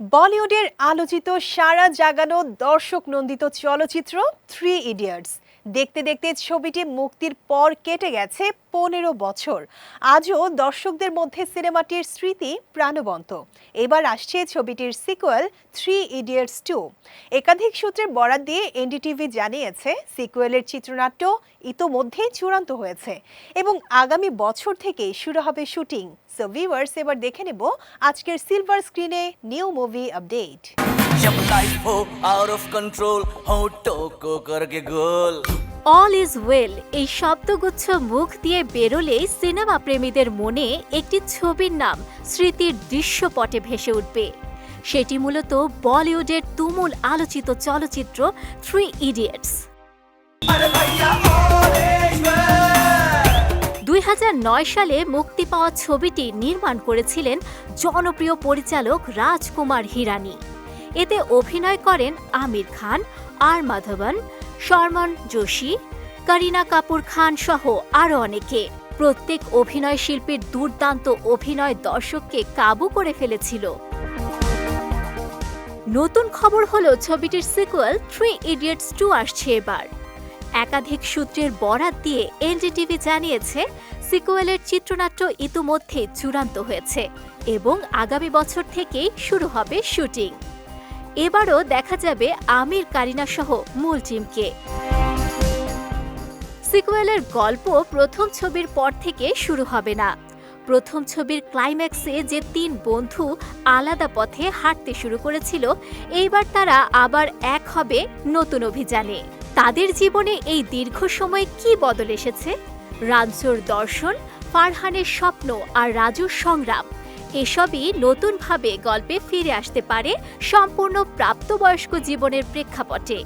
বলিউডের আলোচিত সারা জাগানো দর্শক নন্দিত চলচ্চিত্র 3 ইডিয়টস দেখতে দেখতে ছবিটি মুক্তির পর কেটে গেছে 15 বছর। আজও দর্শকদের মধ্যে সিনেমাটির স্মৃতি প্রাণবন্ত। এবার আসছে ছবিটির সিকুয়েল 3 ইডিয়টস 2। একাধিক সূত্রের বরাত দিয়ে এনডিটিভি জানিয়েছে সিকুয়েলের চিত্রনাট্য ইতোমধ্যেই চূড়ান্ত হয়েছে এবং আগামী বছর থেকেই শুরু হবে শুটিং। সো ভিউয়ার্স, এবার দেখে নেব আজকের সিলভার স্ক্রিনে নিউ মুভি আপডেট। जब लाइफ हो आउट ऑफ कंट्रोल होठों को करके गोल। অল ইজ ওয়েল এই শব্দগুচ্ছ মুখ দিয়ে বেরোলেই সিনেমা প্রেমীদের মনে একটি ছবির নাম স্মৃতির দৃশ্যপটে ভেসে উঠবে। সেটি মূলত বলিউডের তুমুল আলোচিত চলচ্চিত্র 3 ইডিয়টস। 2009 সালে মুক্তি পাওয়া ছবিটি নির্মাণ করেছিলেন জনপ্রিয় পরিচালক রাজকুমার হিরানি। এতে অভিনয় করেন আমির খান, আর মাধবন, শর্মন যোশী, করিনা কাপুর খান সহ আরও অনেকে। প্রত্যেক অভিনয় শিল্পীর দুর্দান্ত অভিনয় দর্শককে কাবু করে ফেলেছিল। নতুন খবর হলো ছবিটির সিকুয়েল 3 ইডিয়টস 2 আসছে এবার। একাধিক সূত্রের বরাত দিয়ে এনডিটিভি জানিয়েছে সিকুয়েলের চিত্রনাট্য ইতিমধ্যে চূড়ান্ত হয়েছে এবং আগামী বছর থেকেই শুরু হবে শুটিং। এবারও দেখা যাবে আমির, কারিনা সহ মূল টিমকে। সিকুয়েলের গল্প প্রথম ছবির পর থেকে শুরু হবে না। প্রথম ছবির ক্লাইম্যাক্সে যে 3 বন্ধু আলাদা পথে হাঁটতে শুরু করেছিল, এইবার তারা আবার এক হবে নতুন অভিযানে। তাদের জীবনে এই দীর্ঘ সময়ে কি বদল এসেছে? রানসুর দর্শন, ফারহানের স্বপ্ন আর রাজুর সংগ্রাম, এসবই নতুনভাবে গল্পে ফিরে আসতে পারে সম্পূর্ণ প্রাপ্তবয়স্ক জীবনের প্রেক্ষাপটে।